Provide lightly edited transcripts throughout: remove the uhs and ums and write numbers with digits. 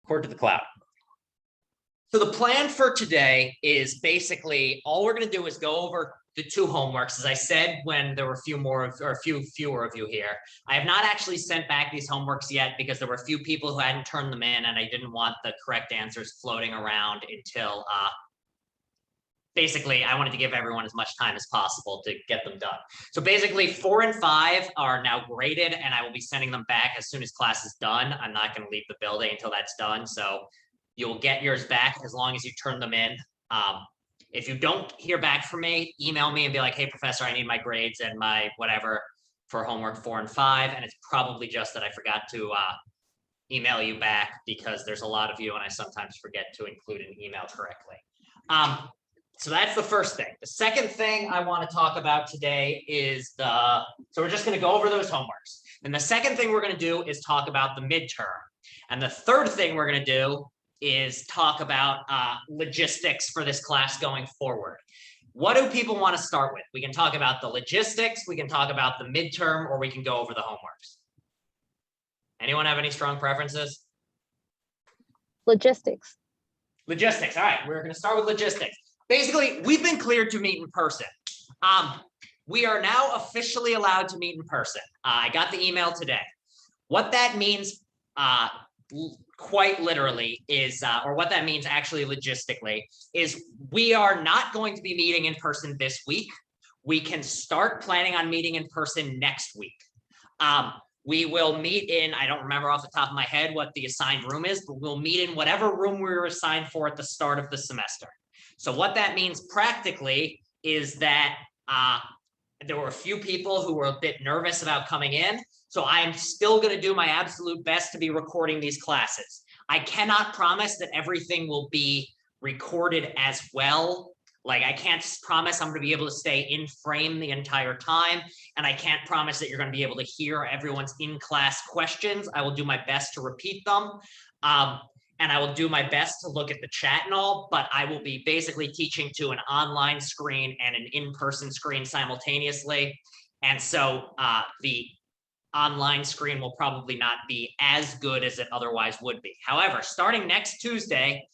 Record to the cloud. So the plan for today is basically all we're going to do is go over the two homeworks. As I said, when there were a few fewer of you here, I have not actually sent back these homeworks yet because there were a few people who hadn't turned them in, and I didn't want the correct answers floating around until basically I wanted to give everyone as much time as possible to get them done. So basically 4 and 5 are now graded, and I will be sending them back as soon as class is done. I'm not going to leave the building until that's done. So you'll get yours back as long as you turn them in. If you don't hear back from me, email me and be like, hey, professor, I need my grades and my whatever for homework 4 and 5. And it's probably just that I forgot to email you back because there's a lot of you and I sometimes forget to include an email correctly. So that's the first thing. The second thing I want to talk about today is so we're just going to go over those homeworks. And the second thing we're going to do is talk about the midterm. And the third thing we're going to do is talk about logistics for this class going forward. What do people want to start with? We can talk about the logistics, we can talk about the midterm, or we can go over the homeworks. Anyone have any strong preferences? Logistics. Logistics. All right, we're going to start with logistics. Basically, we've been cleared to meet in person. We are now officially allowed to meet in person. I got the email today. What that means quite literally is, or what that means actually logistically, is we are not going to be meeting in person this week. We can start planning on meeting in person next week. We will meet in, I don't remember off the top of my head what the assigned room is, but we'll meet in whatever room we were assigned for at the start of the semester. So what that means practically is that there were a few people who were a bit nervous about coming in. So I am still going to do my absolute best to be recording these classes. I cannot promise that everything will be recorded as well. Like I can't promise I'm going to be able to stay in frame the entire time. And I can't promise that you're going to be able to hear everyone's in-class questions. I will do my best to repeat them. And I will do my best to look at the chat and all, but I will be basically teaching to an online screen and an in-person screen simultaneously. And so the online screen will probably not be as good as it otherwise would be. However, starting next Tuesday,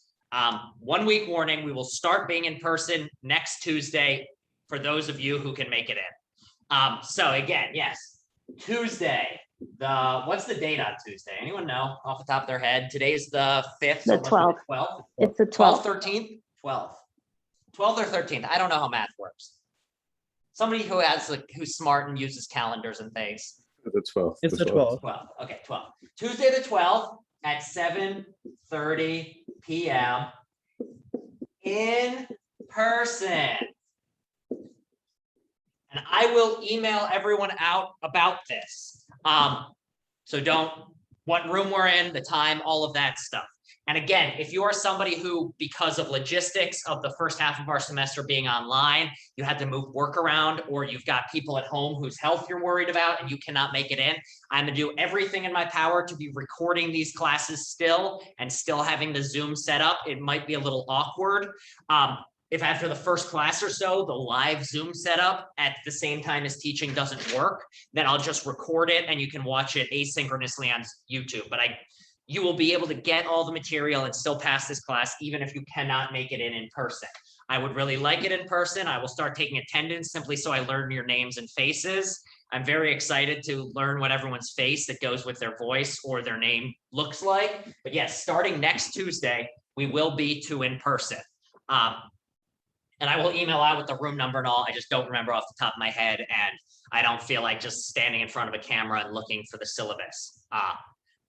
1 week warning, we will start being in person next Tuesday for those of you who can make it in. So again, yes, Tuesday. What's the date on Tuesday? Anyone know off the top of their head? Today's the 5th. The 12th. 12th. It's the 12th. 13th? 12th. 12th or 13th. I don't know how math works. Somebody who's smart and uses calendars and things. The 12th. It's the 12th. 12th. Okay, 12th. Tuesday the 12th at 7:30 p.m. in person. And I will email everyone out about this. So what room we're in, the time, all of that stuff. And again, if you are somebody who, because of logistics of the first half of our semester being online, you had to move work around, or you've got people at home whose health you're worried about and you cannot make it in, I'm gonna do everything in my power to be recording these classes still and still having the Zoom set up. It might be a little awkward. If after the first class or so, the live Zoom setup at the same time as teaching doesn't work, then I'll just record it and you can watch it asynchronously on YouTube. But you will be able to get all the material and still pass this class, even if you cannot make it in person. I would really like it in person. I will start taking attendance simply so I learn your names and faces. I'm very excited to learn what everyone's face that goes with their voice or their name looks like. But yes, starting next Tuesday, we will be to in person. And I will email out with the room number and all. I just don't remember off the top of my head. And I don't feel like just standing in front of a camera and looking for the syllabus.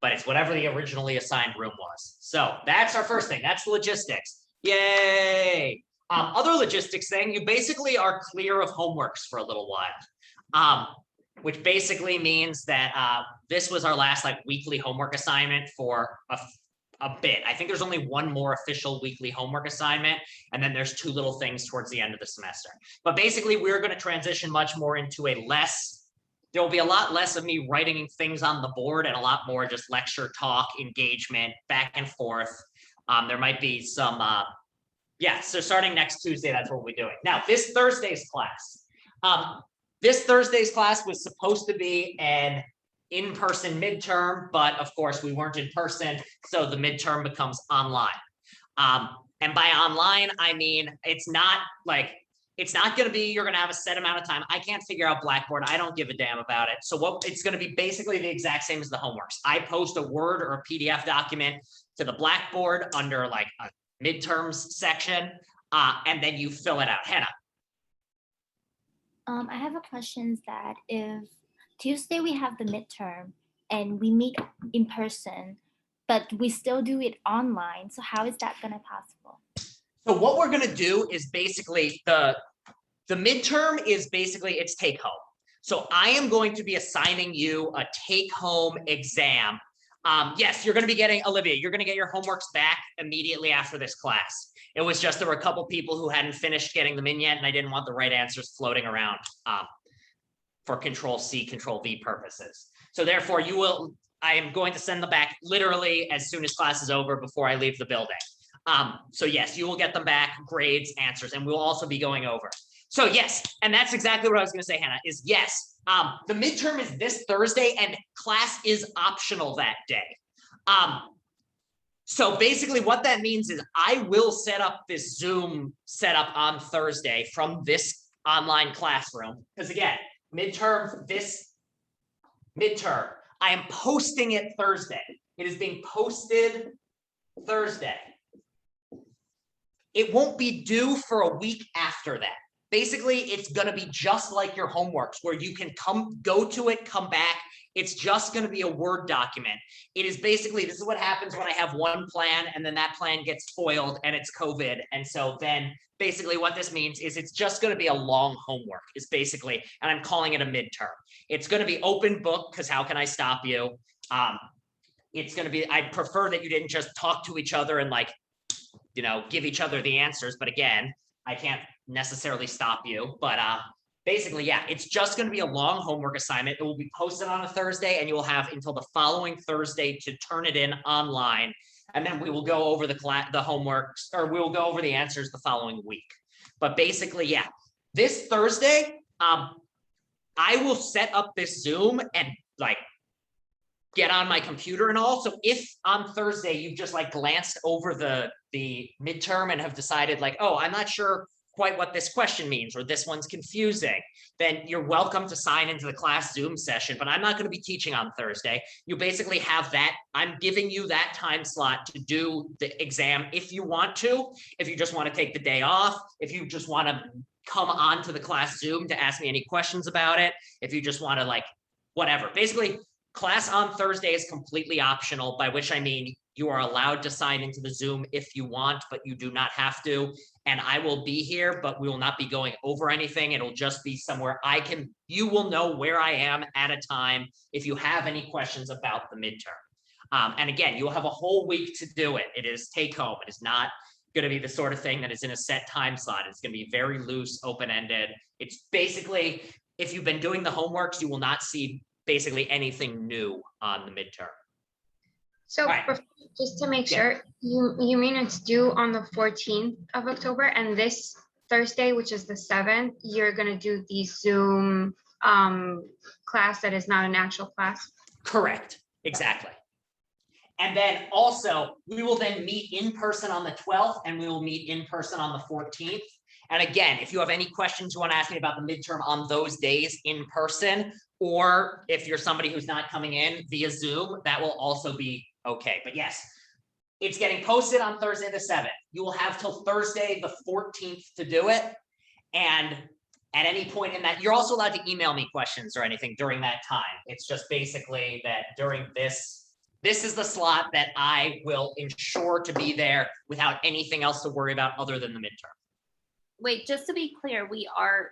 But it's whatever the originally assigned room was. So that's our first thing. That's logistics. Yay. Other logistics thing, you basically are clear of homeworks for a little while. Which basically means that this was our last weekly homework assignment for a bit. I think there's only one more official weekly homework assignment, and then there's 2 little things towards the end of the semester. But basically, we're going to transition much more into there will be a lot less of me writing things on the board and a lot more just lecture, talk, engagement, back and forth. There might be some, so starting next Tuesday, that's what we're doing. Now, this Thursday's class was supposed to be an in-person midterm, but of course we weren't in person, so the midterm becomes online. And by online, I mean, it's not going to be, you're going to have a set amount of time. I can't figure out Blackboard. I don't give a damn about it. So what it's going to be basically the exact same as the homeworks. I post a Word or a PDF document to the Blackboard under like a midterms section, and then you fill it out. Hannah. I have a question that if Tuesday we have the midterm and we meet in person, but we still do it online, so how is that gonna possible? So what we're gonna do is basically the midterm is basically it's take home. So I am going to be assigning you a take home exam. Yes, you're gonna be getting, Olivia, you're gonna get your homeworks back immediately after this class. It was just there were a couple people who hadn't finished getting them in yet, and I didn't want the right answers floating around for Control-C, Control-V purposes. So therefore, I am going to send them back literally as soon as class is over before I leave the building. So yes, you will get them back, grades, answers, and we'll also be going over. So yes, and that's exactly what I was going to say, Hannah, is yes, the midterm is this Thursday and class is optional that day. So basically what that means is I will set up this Zoom setup on Thursday from this online classroom. Because again, this midterm, I am posting it Thursday. It is being posted Thursday. It won't be due for a week after that. Basically, it's going to be just like your homeworks where you can go to it, come back. It's just going to be a Word document. It is basically, this is what happens when I have one plan and then that plan gets foiled and it's COVID. And so then basically what this means is it's just going to be a long homework is basically, and I'm calling it a midterm. It's going to be open book because how can I stop you? It's going to be, I prefer that you didn't just talk to each other and like, give each other the answers. But again, I can't necessarily stop you, but basically, yeah, it's just going to be a long homework assignment. It will be posted on a Thursday and you will have until the following Thursday to turn it in online. And then we will go over the homework, or we will go over the answers the following week. But basically, yeah, this Thursday, I will set up this Zoom and like get on my computer and all. So if on Thursday you've just like glanced over the midterm and have decided like, oh, I'm not sure quite what this question means, or this one's confusing, then you're welcome to sign into the class Zoom session, but I'm not going to be teaching on Thursday. You basically have that. I'm giving you that time slot to do the exam if you want to, if you just want to take the day off, if you just want to come on to the class Zoom to ask me any questions about it, if you just want to like, whatever. Basically, class on Thursday is completely optional, by which I mean you are allowed to sign into the Zoom if you want, but you do not have to. And I will be here, but we will not be going over anything. It'll just be somewhere you will know where I am at a time if you have any questions about the midterm. And again, you'll have a whole week to do it. It is take home. It is not going to be the sort of thing that is in a set time slot. It's going to be very loose, open-ended. It's basically, if you've been doing the homeworks, you will not see basically anything new on the midterm. So right. Just to make sure, you mean it's due on the 14th of October, and this Thursday, which is the 7th, you're going to do the Zoom class that is not an actual class? Correct. Exactly. And then also, we will then meet in person on the 12th, and we will meet in person on the 14th. And again, if you have any questions you want to ask me about the midterm on those days in person, or if you're somebody who's not coming in via Zoom, that will also be okay. But yes, it's getting posted on Thursday the 7th. You will have till Thursday the 14th to do it. And at any point in that, you're also allowed to email me questions or anything during that time. It's just basically that during this is the slot that I will ensure to be there without anything else to worry about other than the midterm. Wait, just to be clear, we are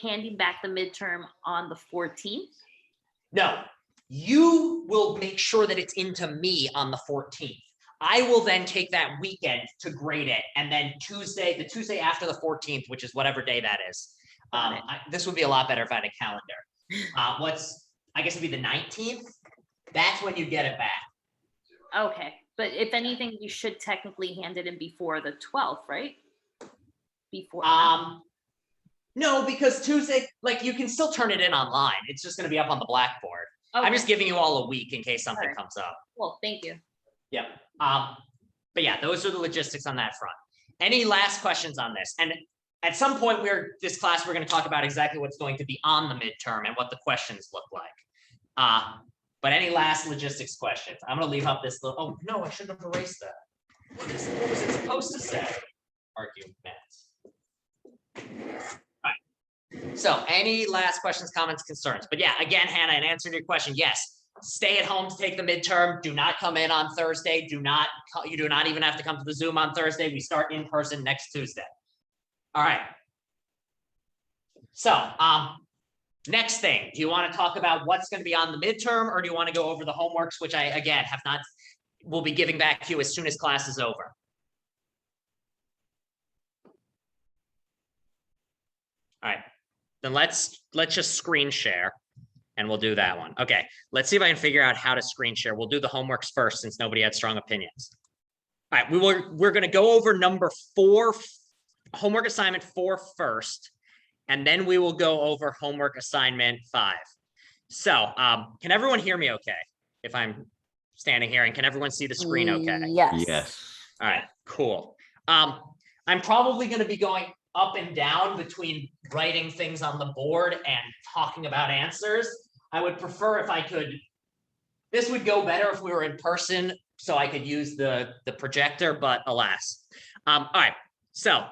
handing back the midterm on the 14th? No, you will make sure that it's into me on the 14th. I will then take that weekend to grade it. And then the Tuesday after the 14th, which is whatever day that is. This would be a lot better if I had a calendar. I guess it'd be the 19th. That's when you get it back. Okay. But if anything, you should technically hand it in before the 12th, right? Before. No, because Tuesday, like you can still turn it in online. It's just going to be up on the Blackboard. I'm just Okay, giving you all a week in case something Alright. comes up. cool, thank you. Yeah. But yeah, those are the logistics on that front. Any last questions on this? And at some point, this class, we're going to talk about exactly what's going to be on the midterm and what the questions look like. But any last logistics questions? I'm going to leave up this little, oh, no, I shouldn't have erased that. What was it supposed to say? Arguments. All right. So any last questions, comments, concerns? But yeah, again, Hannah, in answer to your question, yes, stay at home to take the midterm. Do not come in on Thursday. You do not even have to come to the Zoom on Thursday. We start in person next Tuesday. All right. So, next thing, do you want to talk about what's going to be on the midterm, or do you want to go over the homeworks, which I, again, will be giving back to you as soon as class is over? All right, then let's just screen share and we'll do that one. Okay, let's see if I can figure out how to screen share. We'll do the homeworks first since nobody had strong opinions. All right, we're going to go over number 4, homework assignment 4 first. And then we will go over homework assignment 5. So can everyone hear me okay? If I'm standing here, and can everyone see the screen okay? Yes. All right, cool. I'm probably going to be going up and down between writing things on the board and talking about answers. I would prefer if I could, this would go better if we were in person so I could use the projector, but alas. All right, so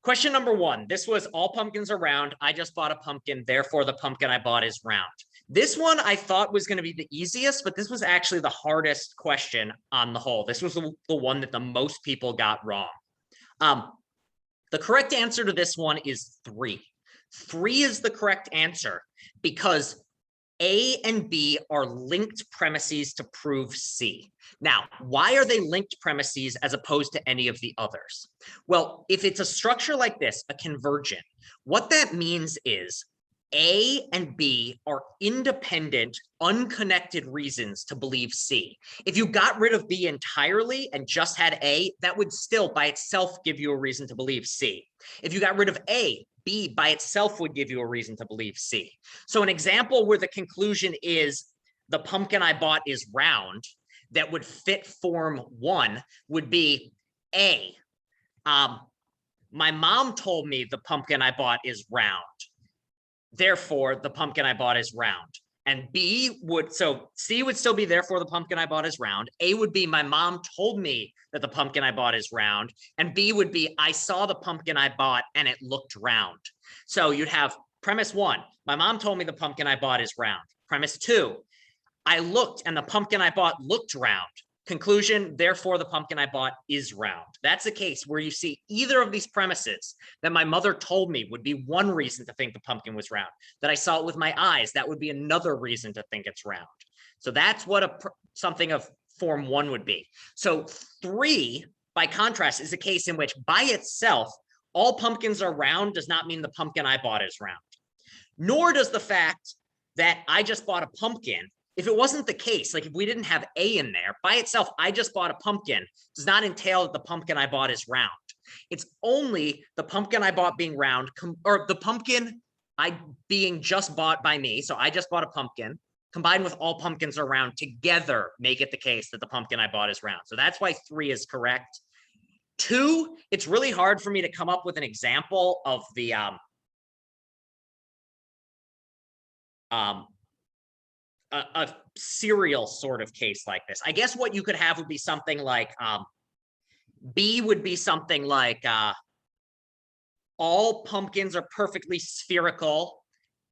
question number 1, this was all pumpkins are round. I just bought a pumpkin, therefore the pumpkin I bought is round. This one I thought was going to be the easiest, but this was actually the hardest question on the whole. This was the one that the most people got wrong. The correct answer to this one is 3. 3 is the correct answer because A and B are linked premises to prove C. Now, why are they linked premises as opposed to any of the others? Well, if it's a structure like this, a convergent, what that means is A and B are independent, unconnected reasons to believe C. If you got rid of B entirely and just had A, that would still by itself give you a reason to believe C. If you got rid of A, B by itself would give you a reason to believe C. So an example where the conclusion is the pumpkin I bought is round that would fit form 1 would be A. My mom told me the pumpkin I bought is round. Therefore, the pumpkin I bought is round. And B would, so C would still be therefore the pumpkin I bought is round. A would be my mom told me that the pumpkin I bought is round. And B would be I saw the pumpkin I bought and it looked round. So you'd have premise 1, my mom told me the pumpkin I bought is round. Premise 2, I looked and the pumpkin I bought looked round. Conclusion, therefore the pumpkin I bought is round. That's a case where you see either of these premises that my mother told me would be one reason to think the pumpkin was round. That I saw it with my eyes, that would be another reason to think it's round. So that's what something of form 1 would be. So 3, by contrast, is a case in which by itself, all pumpkins are round does not mean the pumpkin I bought is round. Nor does the fact that I just bought a pumpkin, if it wasn't the case, like if we didn't have A in there, by itself, I just bought a pumpkin, does not entail that the pumpkin I bought is round. It's only the pumpkin I bought being round, or the pumpkin I being just bought by me, so I just bought a pumpkin, combined with all pumpkins are round together, make it the case that the pumpkin I bought is round. So that's why 3 is correct. 2, it's really hard for me to come up with an example of the a serial sort of case like this. I guess what you could have would be something like B would be something like all pumpkins are perfectly spherical,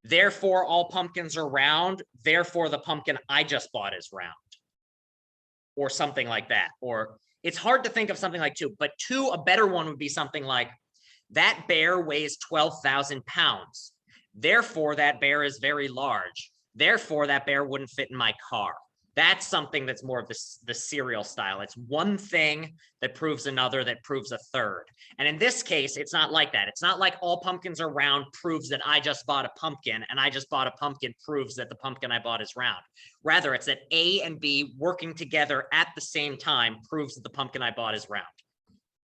therefore all pumpkins are round, therefore the pumpkin I just bought is round, or something like that. Or it's hard to think of something like 2, but 2, a better one would be something like that bear weighs 12,000 pounds, therefore that bear is very large. Therefore, that bear wouldn't fit in my car. That's something that's more of the serial style. It's one thing that proves another that proves a third. And in this case, it's not like that. It's not like all pumpkins are round proves that I just bought a pumpkin and I just bought a pumpkin proves that the pumpkin I bought is round. Rather, it's that A and B working together at the same time proves that the pumpkin I bought is round.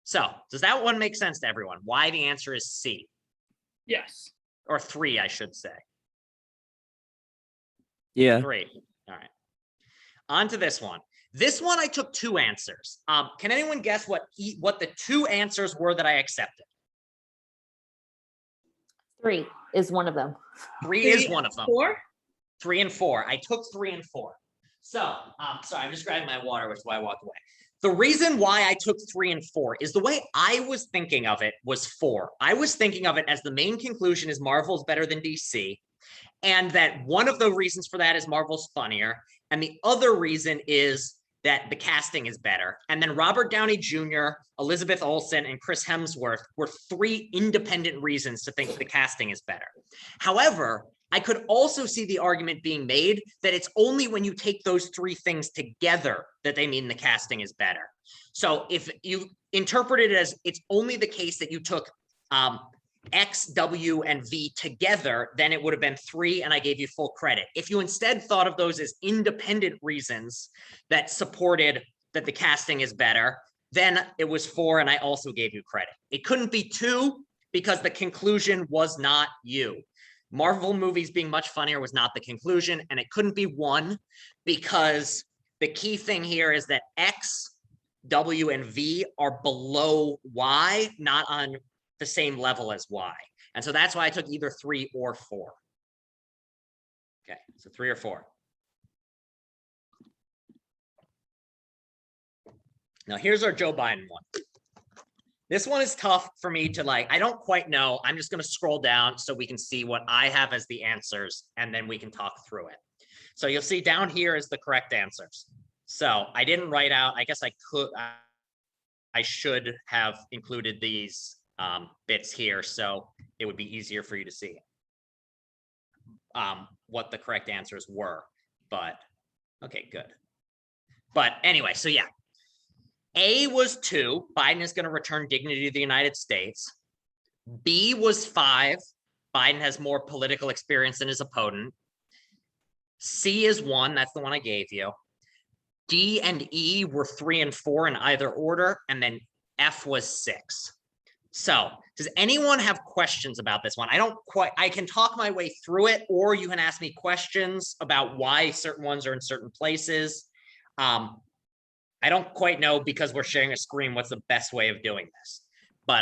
So does that one make sense to everyone? Why the answer is C? Yes. Or 3, I should say. Yeah. 3. All right. On to this one. This one I took 2 answers. Can anyone guess what the 2 answers were that I accepted? 3 is one of them. 3 is one of them. 4? 3 and 4. I took 3 and 4. So, sorry, I'm just grabbing my water, which is why I walked away. The reason why I took 3 and 4 is the way I was thinking of it was 4. I was thinking of it as the main conclusion is Marvel's better than DC, and that one of the reasons for that is Marvel's funnier, and the other reason is that the casting is better. And then Robert Downey Jr., Elizabeth Olsen, and Chris Hemsworth were 3 independent reasons to think the casting is better. However, I could also see the argument being made that it's only when you take those 3 things together that they mean the casting is better. So if you interpret it as it's only the case that you took X, W, and V together, then it would have been 3, and I gave you full credit. If you instead thought of those as independent reasons that supported that the casting is better, then it was 4, and I also gave you credit. It couldn't be 2 because the conclusion was not you. Marvel movies being much funnier was not the conclusion, and it couldn't be 1 because the key thing here is that X, W, and V are below Y, not on the same level as Y. And so that's why I took either 3 or 4. Okay, so 3 or 4. Now here's our Joe Biden one. This one is tough for me to I don't quite know. I'm just going to scroll down so we can see what I have as the answers, and then we can talk through it. So you'll see down here is the correct answers. So I didn't write out, I guess I should have included these bits here so it would be easier for you to see what the correct answers were. But okay, good. But anyway, so yeah. A was 2, Biden is going to return dignity to the United States. B was 5, Biden has more political experience than his opponent. C is 1, that's the one I gave you. D and E were 3 and 4 in either order, and then F was 6. So does anyone have questions about this one? I can talk my way through it, or you can ask me questions about why certain ones are in certain places. I don't quite know, because we're sharing a screen, what's the best way of doing this. But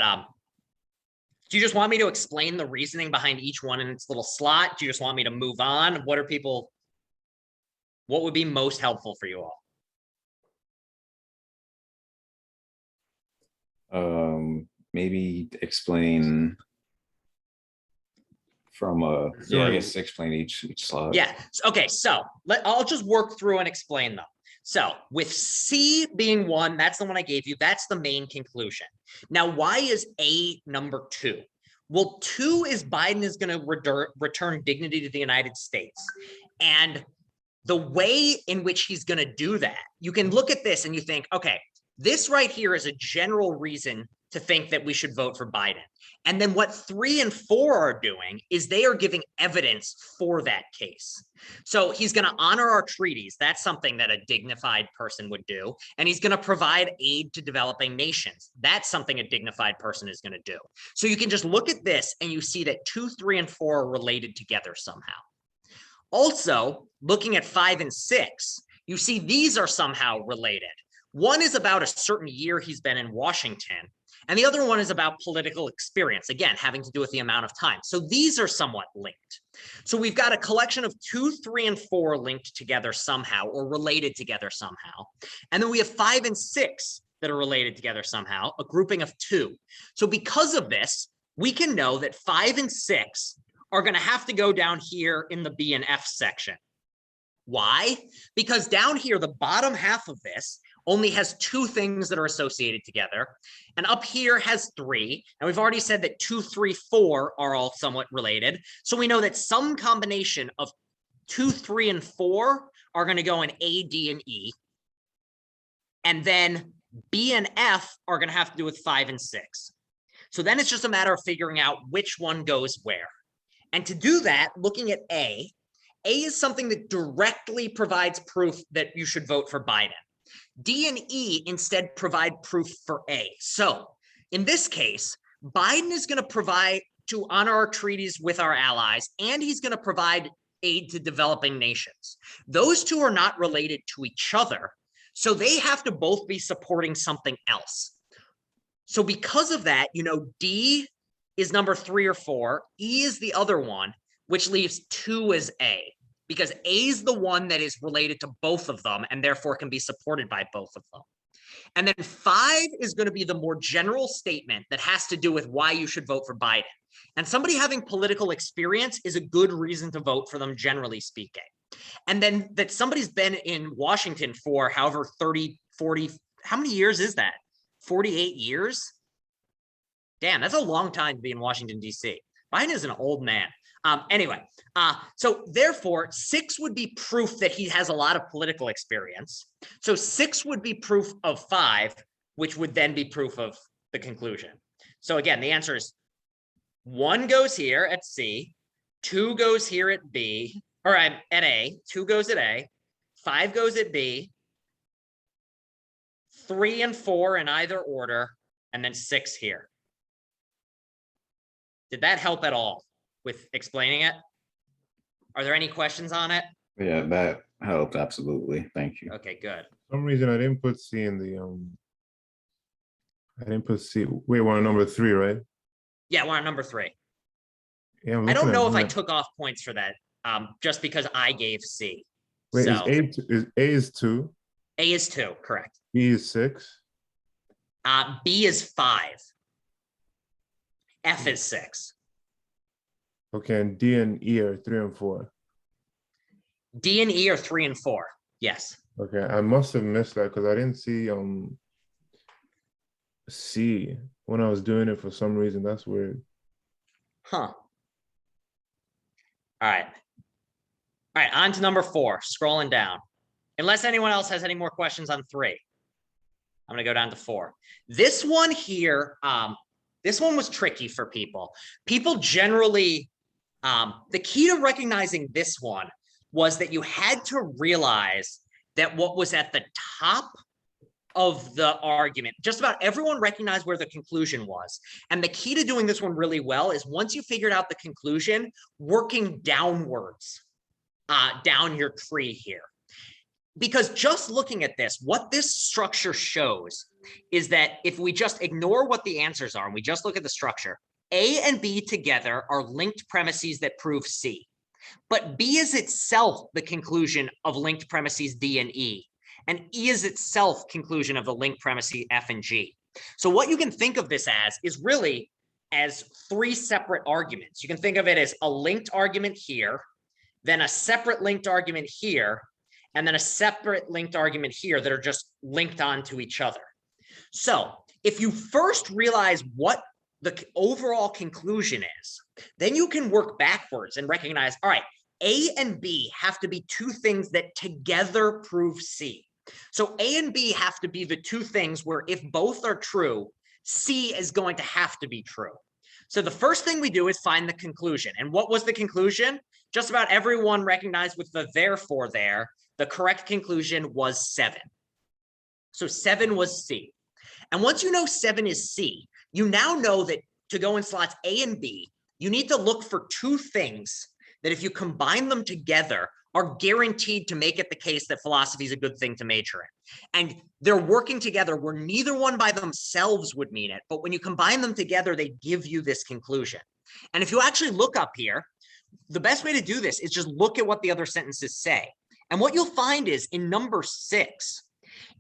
do you just want me to explain the reasoning behind each one in its little slot? Do you just want me to move on? What would be most helpful for you all? Maybe explain from I guess explain each slot. Yeah. Okay. So I'll just work through and explain them. So with C being 1, that's the one I gave you. That's the main conclusion. Now, why is A number 2? Well, 2 is Biden is going to return dignity to the United States. And the way in which he's going to do that, you can look at this and you think, okay, this right here is a general reason to think that we should vote for Biden. And then what 3 and 4 are doing is they are giving evidence for that case. So he's going to honor our treaties. That's something that a dignified person would do. And he's going to provide aid to developing nations. That's something a dignified person is going to do. So you can just look at this and you see that 2, 3, and 4 are related together somehow. Also, looking at 5 and 6, you see these are somehow related. One is about a certain year he's been in Washington, and the other one is about political experience, again, having to do with the amount of time. So these are somewhat linked. So we've got a collection of 2, 3, and 4 linked together somehow, or related together somehow. And then we have 5 and 6 that are related together somehow, a grouping of 2. So because of this, we can know that 5 and 6 are going to have to go down here in the B and F section. Why? Because down here, the bottom half of this only has 2 things that are associated together. And up here has 3. And we've already said that 2, 3, 4 are all somewhat related. So we know that some combination of 2, 3, and 4 are going to go in A, D, and E. And then B and F are going to have to do with 5 and 6. So then it's just a matter of figuring out which one goes where. And to do that, looking at A is something that directly provides proof that you should vote for Biden. D and E instead provide proof for A. So in this case, Biden is going to provide to honor our treaties with our allies, and he's going to provide aid to developing nations. Those two are not related to each other. So they have to both be supporting something else. So because of that, D is number 3 or 4, E is the other one, which leaves 2 as A, because A is the one that is related to both of them and therefore can be supported by both of them. And then 5 is going to be the more general statement that has to do with why you should vote for Biden. And somebody having political experience is a good reason to vote for them, generally speaking. And then that somebody's been in Washington for however 30, 40, how many years is that? 48 years? Damn, that's a long time to be in Washington, D.C. Biden is an old man. Anyway, so therefore, 6 would be proof that he has a lot of political experience. So 6 would be proof of 5, which would then be proof of the conclusion. So again, the answer is 1 goes here at C, 2 goes here at B, or at A, 2 goes at A, 5 goes at B, 3 and 4 in either order, and then 6 here. Did that help at all with explaining it? Are there any questions on it? Yeah, that helped, absolutely. Thank you. Okay, good. For some reason I didn't put C in the I didn't put C. Wait, we're on number 3, right? Yeah, we're on number 3. Yeah, I'm I don't looking know at if I that. took off points for that, just because I gave C. Wait, So is A is 2, A is 2, correct. B is 6. B is 5. F is 6. Okay, and D and E are 3 and 4. D and E are 3 and 4. Yes. Okay, I must have missed that because I didn't see C when I was doing it for some reason. That's weird. Huh. All right. All right, on to number 4, scrolling down. Unless anyone else has any more questions on 3. I'm gonna go down to 4. This one here, this one was tricky for people. People generally, the key to recognizing this one was that you had to realize that what was at the top of the argument, just about everyone recognized where the conclusion was. And the key to doing this one really well is once you figured out the conclusion, working downwards, down your tree here. Because just looking at this, what this structure shows is that if we just ignore what the answers are and we just look at the structure, A and B together are linked premises that prove C. But B is itself the conclusion of linked premises D and E. And E is itself conclusion of the linked premises F and G. So what you can think of this as is really as 3 separate arguments. You can think of it as a linked argument here, then a separate linked argument here, and then a separate linked argument here that are just linked onto each other. So if you first realize what the overall conclusion is, then you can work backwards and recognize, all right, A and B have to be 2 things that together prove C. So A and B have to be the 2 things where if both are true, C is going to have to be true. So the first thing we do is find the conclusion. And what was the conclusion? Just about everyone recognized with the therefore there, the correct conclusion was 7. So 7 was C. And once you know 7 is C, you now know that to go in slots A and B, you need to look for 2 things that if you combine them together are guaranteed to make it the case that philosophy is a good thing to major in. And they're working together where neither one by themselves would mean it, but when you combine them together, they give you this conclusion. And if you actually look up here, the best way to do this is just look at what the other sentences say. And what you'll find is in number 6,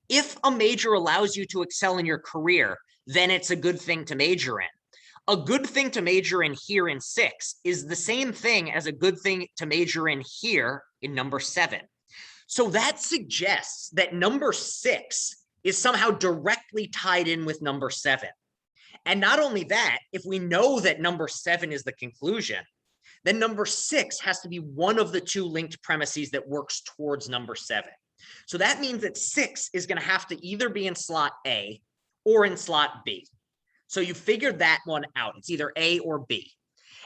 if a major allows you to excel in your career, then it's a good thing to major in. A good thing to major in here in 6 is the same thing as a good thing to major in here in number 7. So that suggests that number 6 is somehow directly tied in with number 7. And not only that, if we know that number 7 is the conclusion, then number 6 has to be one of the 2 linked premises that works towards number 7. So that means that 6 is going to have to either be in slot A or in slot B. So you figured that one out. It's either A or B.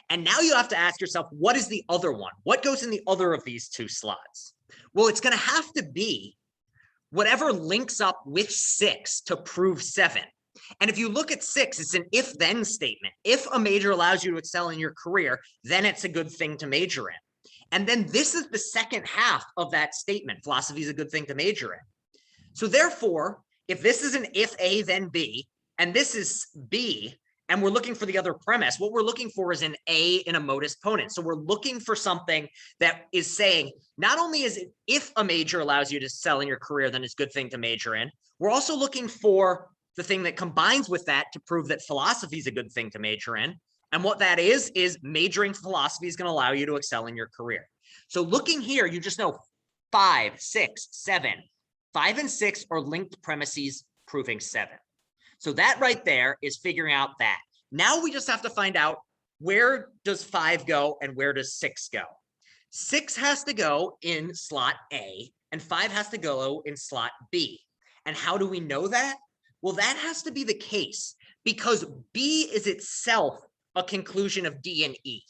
And now you have to ask yourself, what is the other one? What goes in the other of these 2 slots? Well, it's going to have to be whatever links up with 6 to prove 7. And if you look at 6, it's an if-then statement. If a major allows you to excel in your career, then it's a good thing to major in. And then this is the second half of that statement. Philosophy is a good thing to major in. So therefore, if this is an if A, then B, and this is B, and we're looking for the other premise, what we're looking for is an A in a modus ponens. So we're looking for something that is saying, not only is it if a major allows you to excel in your career, then it's a good thing to major in, we're also looking for the thing that combines with that to prove that philosophy is a good thing to major in. And what that is majoring philosophy is going to allow you to excel in your career. So looking here, you just know 5, 6, 7. 5 and 6 are linked premises proving 7. So that right there is figuring out that. Now we just have to find out, where does 5 go and where does 6 go? 6 has to go in slot A and 5 has to go in slot B. And how do we know that? Well, that has to be the case because B is itself a conclusion of D and E.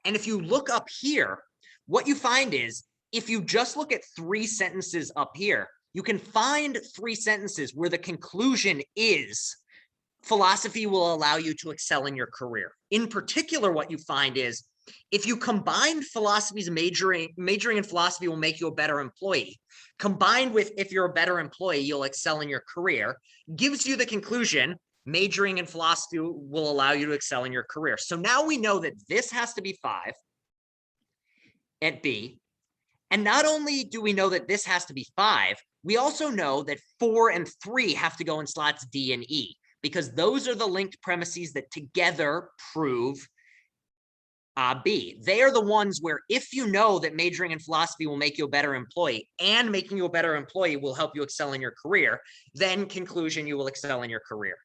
And if you look up here, what you find is, if you just look at 3 sentences up here, you can find 3 sentences where the conclusion is philosophy will allow you to excel in your career. In particular, what you find is, if you combine philosophy's majoring in philosophy will make you a better employee, combined with if you're a better employee, you'll excel in your career, gives you the conclusion majoring in philosophy will allow you to excel in your career. So now we know that this has to be 5 at B. And not only do we know that this has to be 5, we also know that 4 and 3 have to go in slots D and E, because those are the linked premises that together prove B. They are the ones where, if you know that majoring in philosophy will make you a better employee and making you a better employee will help you excel in your career, then conclusion, you will excel in your career.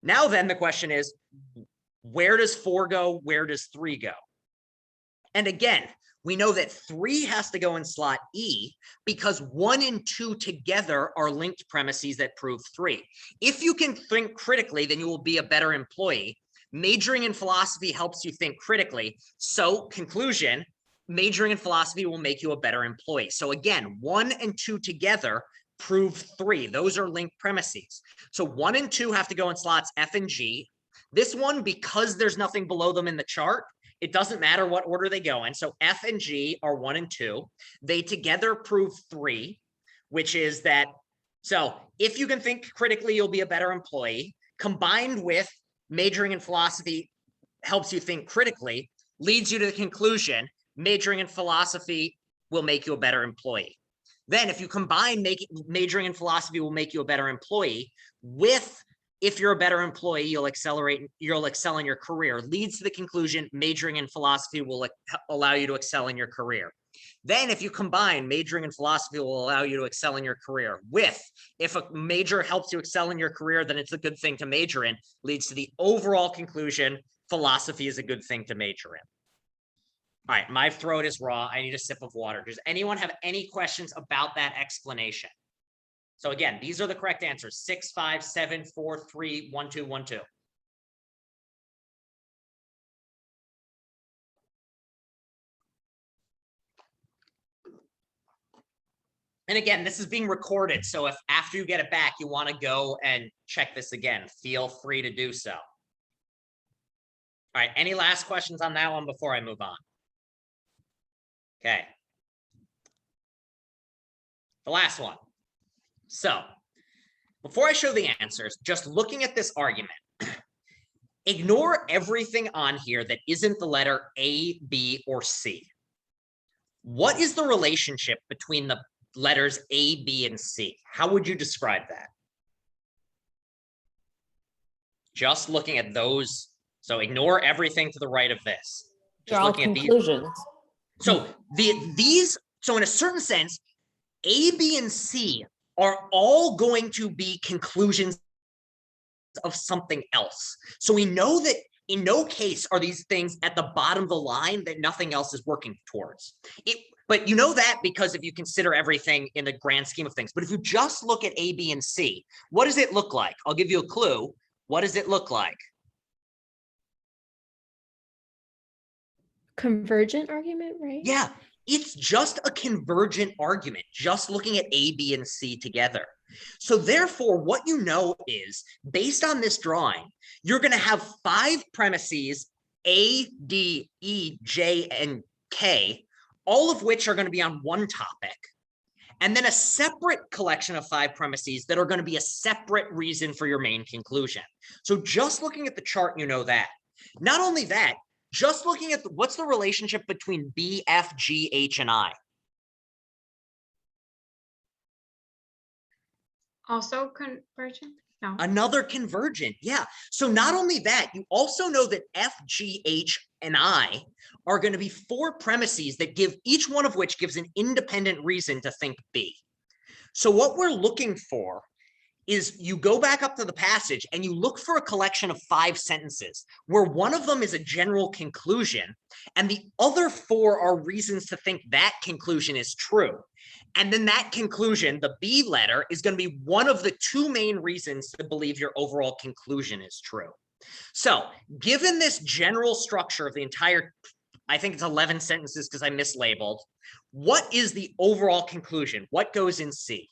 Now then the question is, where does 4 go? Where does 3 go? And again, we know that 3 has to go in slot E because 1 and 2 together are linked premises that prove 3. If you can think critically, then you will be a better employee. Majoring in philosophy helps you think critically. So conclusion, majoring in philosophy will make you a better employee. So again, 1 and 2 together prove 3. Those are linked premises. So 1 and 2 have to go in slots F and G. This one, because there's nothing below them in the chart, it doesn't matter what order they go in. So F and G are 1 and 2. They together prove 3, which is that, so if you can think critically, you'll be a better employee, combined with majoring in philosophy helps you think critically, leads you to the conclusion, majoring in philosophy will make you a better employee. Then if you combine majoring in philosophy will make you a better employee with, if you're a better employee, you'll excel in your career, leads to the conclusion, majoring in philosophy will allow you to excel in your career. Then if you combine majoring in philosophy will allow you to excel in your career with, if a major helps you excel in your career, then it's a good thing to major in, leads to the overall conclusion, philosophy is a good thing to major in. All right, my throat is raw. I need a sip of water. Does anyone have any questions about that explanation? So again, these are the correct answers: 6, 5, 7, 4, 3, 1, 2, 1, 2. And again, this is being recorded. So if after you get it back, you want to go and check this again, feel free to do so. All right, any last questions on that one before I move on? Okay. The last one. So before I show the answers, just looking at this argument, ignore everything on here that isn't the letter A, B, or C. What is the relationship between the letters A, B, and C? How would you describe that? Just looking at those. So ignore everything to the right of this. They're Just all looking at conclusions. so so in a certain sense, A, B, and C are all going to be conclusions of something else. So we know that in no case are these things at the bottom of the line that nothing else is working towards. But you know that because if you consider everything in the grand scheme of things. But if you just look at A, B, and C, what does it look like? I'll give you a clue. What does it look like? Convergent argument, right? Yeah, it's just a convergent argument, just looking at A, B, and C together. So therefore, what you know is, based on this drawing, you're going to have 5 premises, A, D, E, J, and K, all of which are going to be on one topic, and then a separate collection of 5 premises that are going to be a separate reason for your main conclusion. So just looking at the chart, you know that. Not only that, just looking at what's the relationship between B, F, G, H, and I? Also convergent? No. Another convergent, yeah. So not only that, you also know that F, G, H, and I are going to be 4 premises that give each one of which gives an independent reason to think B. So what we're looking for is you go back up to the passage and you look for a collection of 5 sentences where one of them is a general conclusion and the other 4 are reasons to think that conclusion is true. And then that conclusion, the B letter, is going to be one of the 2 main reasons to believe your overall conclusion is true. So given this general structure of the entire, I think it's 11 sentences because I mislabeled, what is the overall conclusion? What goes in C?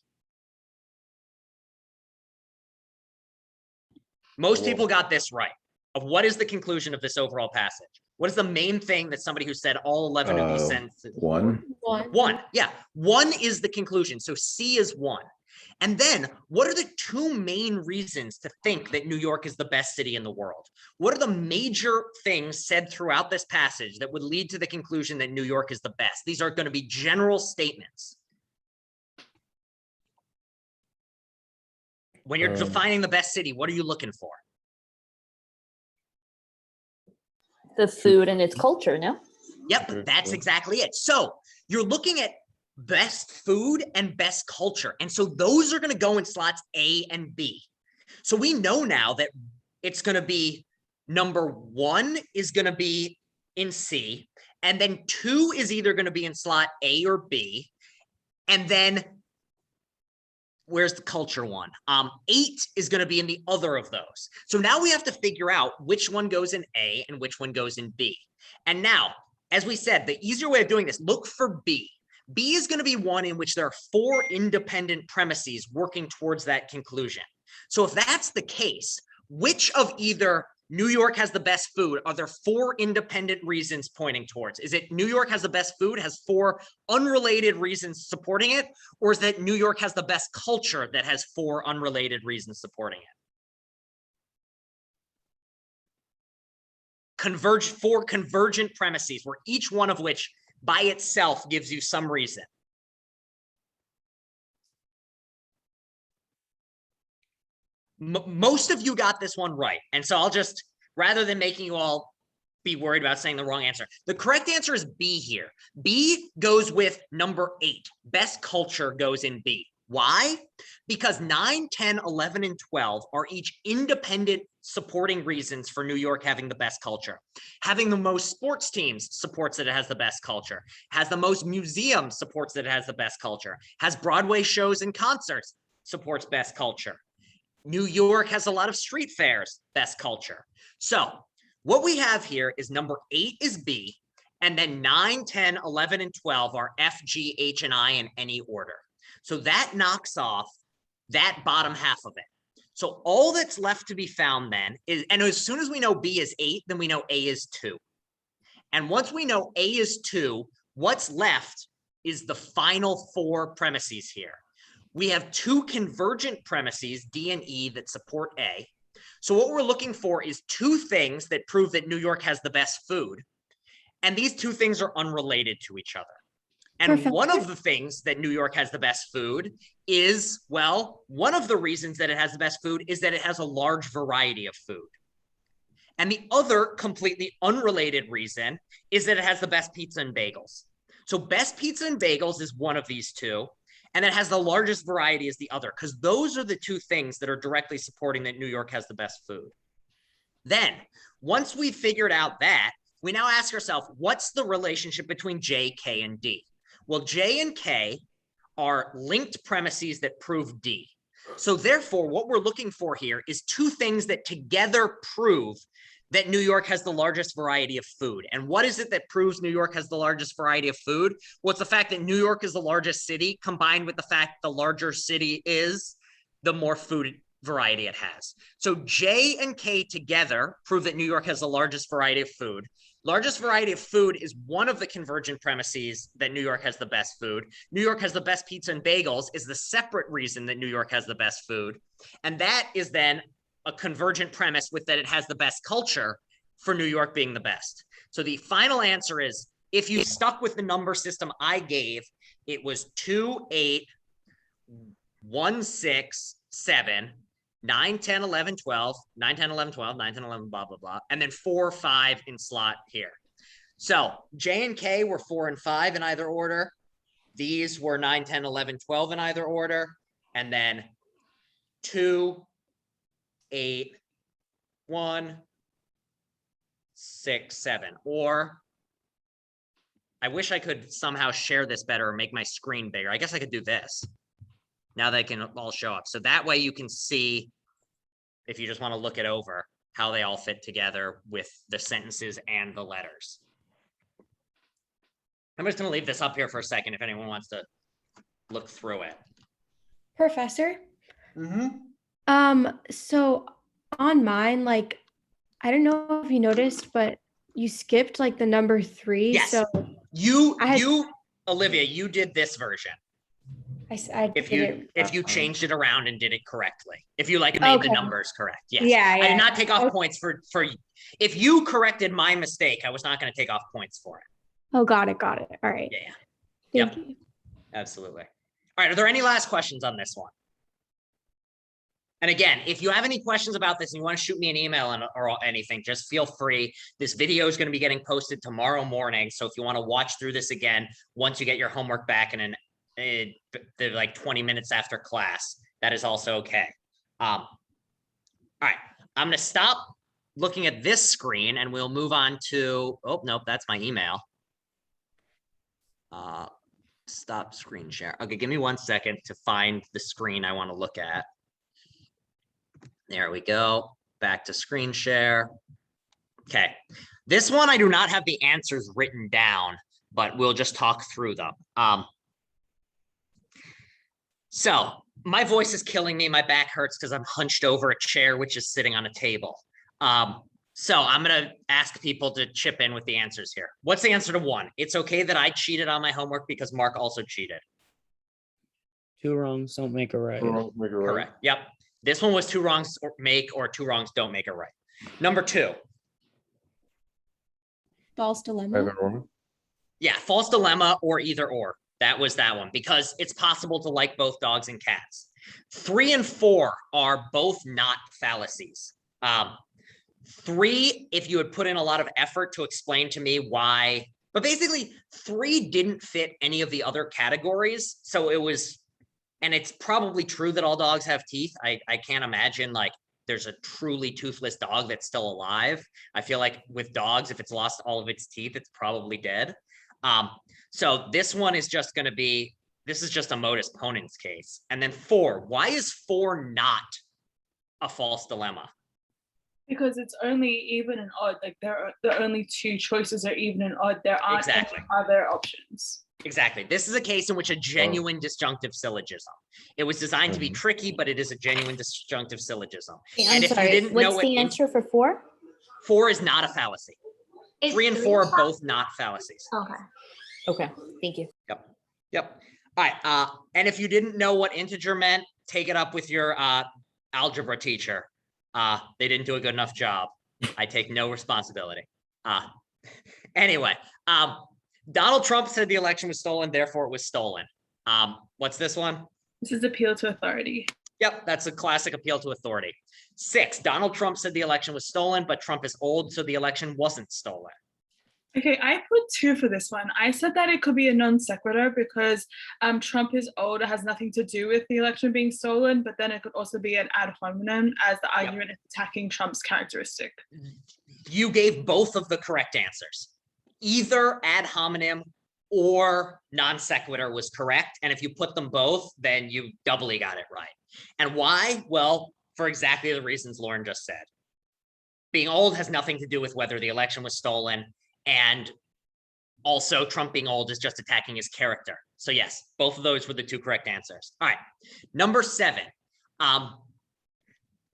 Most people got this right. Of what is the conclusion of this overall passage? What is the main thing that somebody who said all 11 of these sentences? 1. 1, yeah. 1 is the conclusion. So C is 1. And then what are the 2 main reasons to think that New York is the best city in the world? What are the major things said throughout this passage that would lead to the conclusion that New York is the best? These are going to be general statements. When you're defining the best city, what are you looking for? The food and its culture, no? Yep, that's exactly it. So you're looking at best food and best culture. And so those are going to go in slots A and B. So we know now that it's going to be number 1 is going to be in C, and then 2 is either going to be in slot A or B. And then where's the culture one? 8 is going to be in the other of those. So now we have to figure out which one goes in A and which one goes in B. And now, as we said, the easier way of doing this, look for B. B is going to be one in which there are 4 independent premises working towards that conclusion. So if that's the case, which of either New York has the best food are there 4 independent reasons pointing towards? Is it New York has the best food, has 4 unrelated reasons supporting it? Or is that New York has the best culture that has 4 unrelated reasons supporting it? 4 convergent premises, where each one of which by itself gives you some reason. Most of you got this one right. And so I'll just, rather than making you all be worried about saying the wrong answer, the correct answer is B here. B goes with number 8. Best culture goes in B. Why? Because 9, 10, 11, and 12 are each independent supporting reasons for New York having the best culture. Having the most sports teams supports that it has the best culture. Has the most museums supports that it has the best culture. Has Broadway shows and concerts supports best culture. New York has a lot of street fairs, best culture. So what we have here is number 8 is B, and then 9, 10, 11, and 12 are F, G, H, and I in any order. So that knocks off that bottom half of it. So all that's left to be found then is, and as soon as we know B is 8, then we know A is 2. And once we know A is 2, what's left is the final 4 premises here. We have 2 convergent premises, D and E, that support A. So what we're looking for is 2 things that prove that New York has the best food. And these 2 things are unrelated to each other. And Perfect. one of the things that New York has the best food is, well, one of the reasons that it has the best food is that it has a large variety of food. And the other completely unrelated reason is that it has the best pizza and bagels. So best pizza and bagels is one of these 2. And it has the largest variety as the other, because those are the 2 things that are directly supporting that New York has the best food. Then, once we've figured out that, we now ask ourselves, what's the relationship between J, K, and D? Well, J and K are linked premises that prove D. So therefore, what we're looking for here is 2 things that together prove that New York has the largest variety of food. And what is it that proves New York has the largest variety of food? Well, it's the fact that New York is the largest city, combined with the fact the larger city is, the more food variety it has. So J and K together prove that New York has the largest variety of food. Largest variety of food is one of the convergent premises that New York has the best food. New York has the best pizza and bagels is the separate reason that New York has the best food. And that is then a convergent premise with that it has the best culture for New York being the best. So the final answer is, if you stuck with the number system I gave, it was 2, 8, 1, 6, 7, 9, 10, 11, 12, 9, 10, 11, 12, 9, 10, 11, blah, blah, blah. And then 4, 5 in slot here. So J and K were 4 and 5 in either order. These were 9, 10, 11, 12 in either order. And then 2, 8, 1, 6, 7. Or I wish I could somehow share this better or make my screen bigger. I guess I could do this. Now they can all show up. So that way you can see, if you just want to look it over, how they all fit together with the sentences and the letters. I'm just going to leave this up here for a second if anyone wants to look through it. Professor, Mm-hmm. so on mine, like, I don't know if you noticed, but you skipped like the number 3. Yes. So Olivia, you did this version. I If did it you wrong. changed it around and did it correctly, if you like made the Okay. numbers correct, yes. Yeah, I did not yeah. take off Okay. points for if you corrected my mistake, I was not going to take off points for it. Oh, got it. All right. Yeah. Thank you. Absolutely. All right. Are there any last questions on this one? And again, if you have any questions about this and you want to shoot me an email or anything, just feel free. This video is going to be getting posted tomorrow morning. So if you want to watch through this again, once you get your homework back in like 20 minutes after class, that is also okay. All right. I'm going to stop looking at this screen and we'll move on to, oh, nope, that's my email. Stop screen share. Okay, give me 1 second to find the screen I want to look at. There we go. Back to screen share. Okay. This one, I do not have the answers written down, but we'll just talk through them. So my voice is killing me. My back hurts because I'm hunched over a chair, which is sitting on a table. So I'm going to ask people to chip in with the answers here. What's the answer to 1? It's okay that I cheated on my homework because Mark also cheated. 2 wrongs don't make a right. Correct. Yep. This one was 2 wrongs make or 2 wrongs don't make it right. Number 2. False dilemma. Yeah, false dilemma or either or. That was that one because it's possible to like both dogs and cats. 3 and 4 are both not fallacies. 3, if you had put in a lot of effort to explain to me why, but basically 3 didn't fit any of the other categories. So it was, and it's probably true that all dogs have teeth. I can't imagine like there's a truly toothless dog that's still alive. I feel like with dogs, if it's lost all of its teeth, it's probably dead. So this one is just going to be, this is just a modus ponens case. And then 4, why is 4 not a false dilemma? Because it's only even and odd. Like there are the only 2 choices are even and odd. There aren't Exactly. any other options. Exactly. This is a case in which a genuine disjunctive syllogism. It was designed to be tricky, but it is a genuine disjunctive syllogism. I'm sorry, what's the answer for 4? 4 is not a fallacy. 3 and 4 are both not fallacies. Okay. Okay, thank you. Yep. All right. And if you didn't know what integer meant, take it up with your algebra teacher. They didn't do a good enough job. I take no responsibility. Anyway, Donald Trump said the election was stolen, therefore it was stolen. What's this one? This is appeal to authority. Yep, that's a classic appeal to authority. 6, Donald Trump said the election was stolen, but Trump is old, so the election wasn't stolen. Okay, I put 2 for this one. I said that it could be a non sequitur because Trump is old. It has nothing to do with the election being stolen, but then it could also be an ad hominem as the argument is attacking Trump's characteristic. You gave both of the correct answers. Either ad hominem or non sequitur was correct. And if you put them both, then you doubly got it right. And why? Well, for exactly the reasons Lauren just said. Being old has nothing to do with whether the election was stolen. And also Trump being old is just attacking his character. So yes, both of those were the 2 correct answers. All right. Number 7.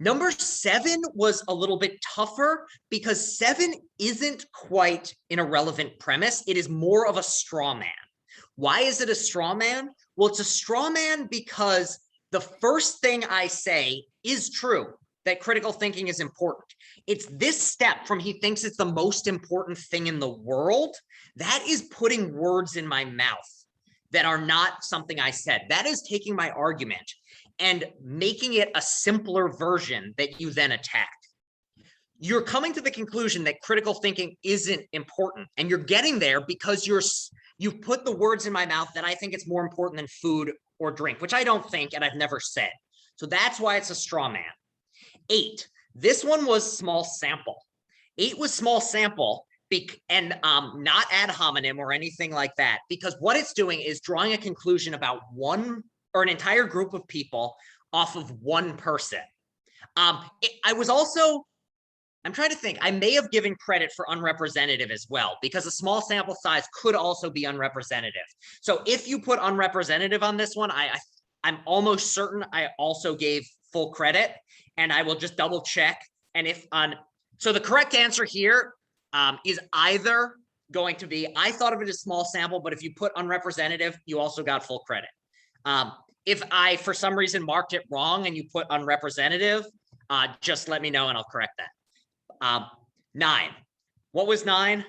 Number 7 was a little bit tougher because 7 isn't quite an irrelevant premise. It is more of a straw man. Why is it a straw man? Well, it's a straw man because the first thing I say is true, that critical thinking is important. It's this step from he thinks it's the most important thing in the world. That is putting words in my mouth that are not something I said. That is taking my argument and making it a simpler version that you then attack. You're coming to the conclusion that critical thinking isn't important, and you're getting there because you've put the words in my mouth that I think it's more important than food or drink, which I don't think, and I've never said. So that's why it's a straw man. 8, this one was small sample. 8 was small sample and not ad hominem or anything like that, because what it's doing is drawing a conclusion about one or an entire group of people off of one person. I'm trying to think, I may have given credit for unrepresentative as well, because a small sample size could also be unrepresentative. So if you put unrepresentative on this one, I'm almost certain I also gave full credit, and I will just double check. And so the correct answer here is either going to be, I thought of it as small sample, but if you put unrepresentative, you also got full credit. If I, for some reason, marked it wrong and you put unrepresentative, just let me know and I'll correct that. 9, what was 9?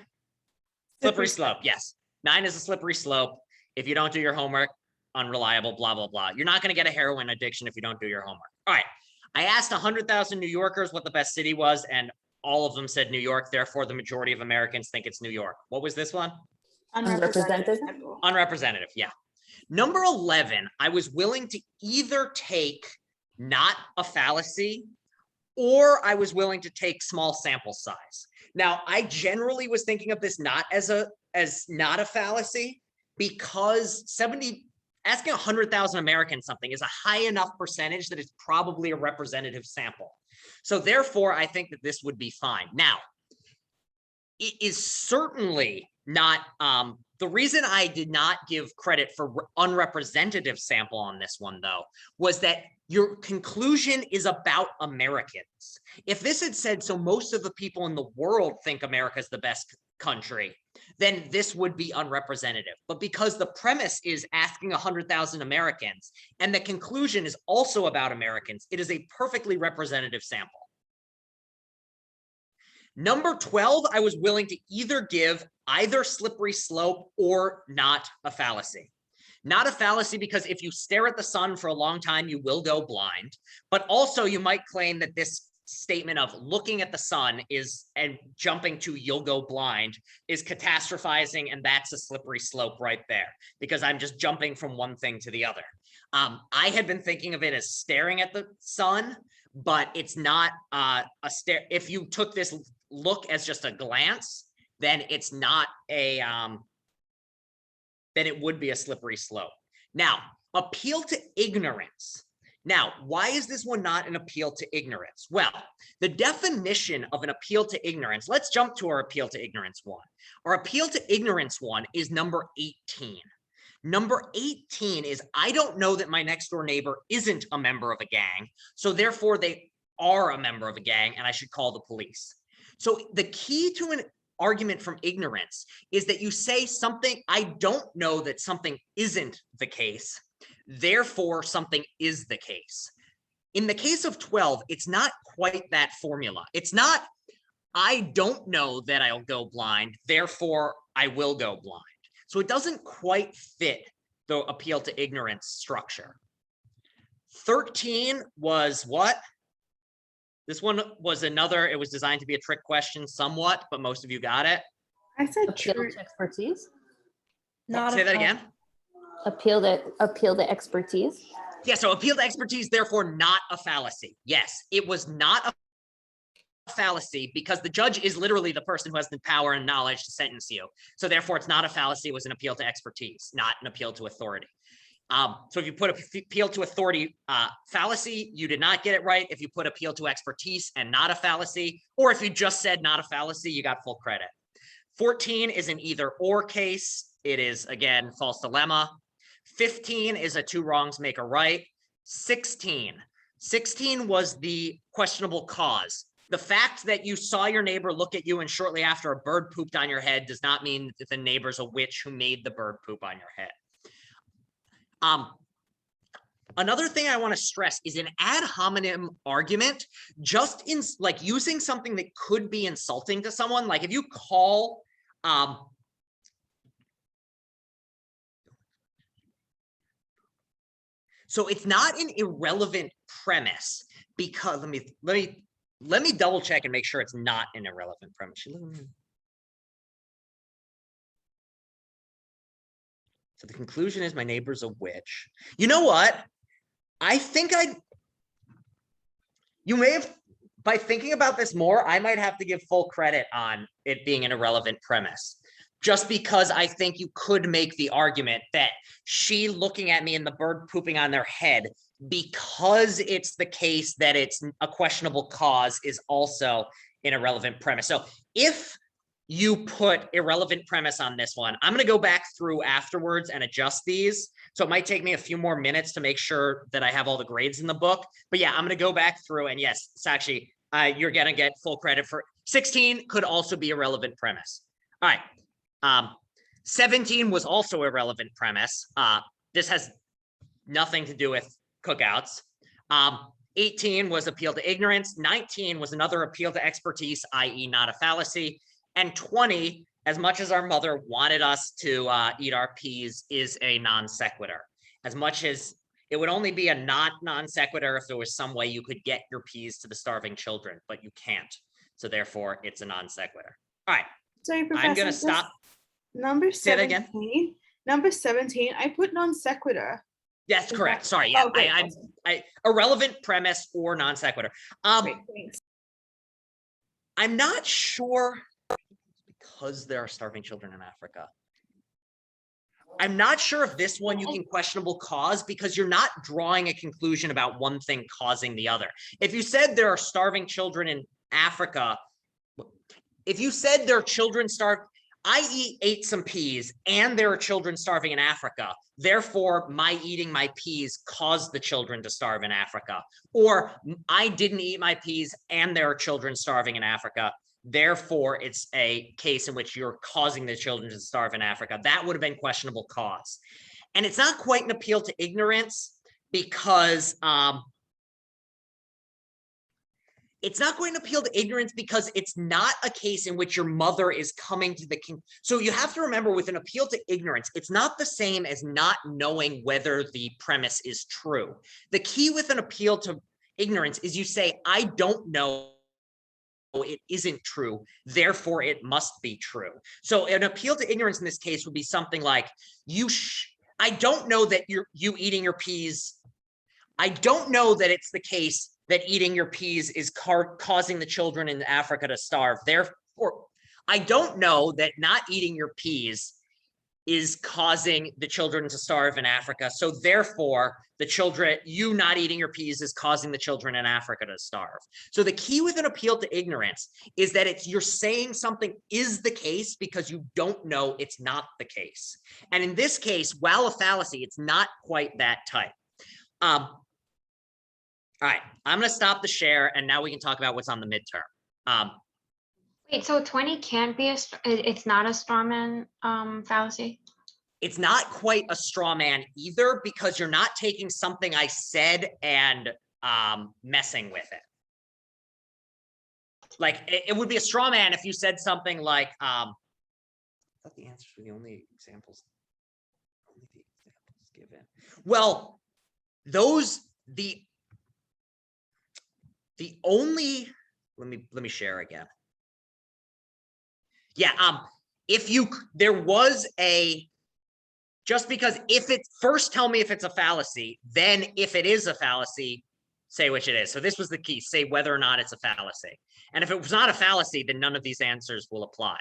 Slippery slope, yes. 9 is a slippery slope. If you don't do your homework, unreliable, blah, blah, blah. You're not gonna get a heroin addiction if you don't do your homework. All right, I asked 100,000 New Yorkers what the best city was, and all of them said New York. Therefore, the majority of Americans think it's New York. What was this one? Unrepresentative. Unrepresentative, yeah. Number 11, I was willing to either take not a fallacy or I was willing to take small sample size. Now, I generally was thinking of this not as not a fallacy, because asking 100,000 Americans something is a high enough percentage that it's probably a representative sample. So therefore, I think that this would be fine. Now, it is certainly not, the reason I did not give credit for unrepresentative sample on this one, though, was that your conclusion is about Americans. If this had said, so most of the people in the world think America's the best country, then this would be unrepresentative. But because the premise is asking 100,000 Americans and the conclusion is also about Americans, it is a perfectly representative sample. Number 12, I was willing to either give either slippery slope or not a fallacy. Not a fallacy because if you stare at the sun for a long time, you will go blind. But also you might claim that this statement of looking at the sun and jumping to you'll go blind is catastrophizing, and that's a slippery slope right there, because I'm just jumping from one thing to the other. I had been thinking of it as staring at the sun, but it's not a stare. If you took this look as just a glance, then it's not a then it would be a slippery slope. Now, appeal to ignorance. Now, why is this one not an appeal to ignorance? Well, the definition of an appeal to ignorance, let's jump to our appeal to ignorance one. Our appeal to ignorance one is number 18. Number 18 is, I don't know that my next door neighbor isn't a member of a gang, so therefore they are a member of a gang and I should call the police. So the key to an argument from ignorance is that you say something, I don't know that something isn't the case, therefore something is the case. In the case of 12, it's not quite that formula. It's not, I don't know that I'll go blind, therefore I will go blind. So it doesn't quite fit the appeal to ignorance structure. 13 was what? This one was another, it was designed to be a trick question somewhat, but most of you got it. I said Appeal true. to expertise. Say that again. Appeal to expertise. Yeah, so appeal to expertise, therefore not a fallacy. Yes, it was not a fallacy because the judge is literally the person who has the power and knowledge to sentence you. So therefore it's not a fallacy, it was an appeal to expertise, not an appeal to authority. So if you put appeal to authority fallacy, you did not get it right. If you put appeal to expertise and not a fallacy, or if you just said not a fallacy, you got full credit. 14 is an either or case. It is, again, false dilemma. 15 is a two wrongs make a right. 16, 16 was the questionable cause. The fact that you saw your neighbor look at you and shortly after a bird pooped on your head does not mean that the neighbor's a witch who made the bird poop on your head. Another thing I want to stress is an ad hominem argument, just in like using something that could be insulting to someone. Like if you call, so it's not an irrelevant premise because let me double check and make sure it's not an irrelevant premise. So the conclusion is my neighbor's a witch. You know what? I think you may have, by thinking about this more, I might have to give full credit on it being an irrelevant premise. Just because I think you could make the argument that she looking at me and the bird pooping on their head, because it's the case that it's a questionable cause, is also an irrelevant premise. So if you put irrelevant premise on this one, I'm going to go back through afterwards and adjust these. So it might take me a few more minutes to make sure that I have all the grades in the book. But yeah, I'm going to go back through, and yes, Sakshi, you're going to get full credit for 16 could also be a relevant premise. All right. 17 was also a relevant premise. This has nothing to do with cookouts. 18 was appeal to ignorance. 19 was another appeal to expertise, i.e. not a fallacy. And 20, as much as our mother wanted us to eat our peas, is a non sequitur. As much as it would only be a non sequitur if there was some way you could get your peas to the starving children, but you can't. So therefore, it's a non sequitur. All right. Sorry, Professor. I'm going to stop. Number Say that 17. again. Number 17, I put non sequitur. That's Is correct. that- Sorry. Yeah, Oh, great, awesome. irrelevant premise or non sequitur. Great, thanks. I'm not sure, because there are starving children in Africa. I'm not sure if this one you can questionable cause, because you're not drawing a conclusion about one thing causing the other. If you said there are starving children in Africa, if you said there are children starved, I ate some peas and there are children starving in Africa, therefore my eating my peas caused the children to starve in Africa. Or I didn't eat my peas and there are children starving in Africa, therefore it's a case in which you're causing the children to starve in Africa. That would have been questionable cause. And it's not quite an appeal to ignorance, because it's not going to appeal to ignorance because it's not a case in which your mother is coming to the king. So you have to remember, with an appeal to ignorance, it's not the same as not knowing whether the premise is true. The key with an appeal to ignorance is you say, I don't know, it isn't true, therefore it must be true. So an appeal to ignorance in this case would be something like, I don't know that you eating your peas. I don't know that it's the case that eating your peas is causing the children in Africa to starve. Therefore, I don't know that not eating your peas is causing the children to starve in Africa. So therefore, you not eating your peas is causing the children in Africa to starve. So the key with an appeal to ignorance is that you're saying something is the case because you don't know it's not the case. And in this case, while a fallacy, it's not quite that type. All right, I'm going to stop the share, and now we can talk about what's on the midterm. Wait, so 20 can't be it's not a straw man fallacy? It's not quite a straw man either, because you're not taking something I said and messing with it. Like, it would be a straw man if you said something like, I thought the answers were the only examples given. Well, the only, let me share again. Yeah, just because if it's first tell me if it's a fallacy, then if it is a fallacy, say which it is. So this was the key, say whether or not it's a fallacy. And if it was not a fallacy, then none of these answers will apply.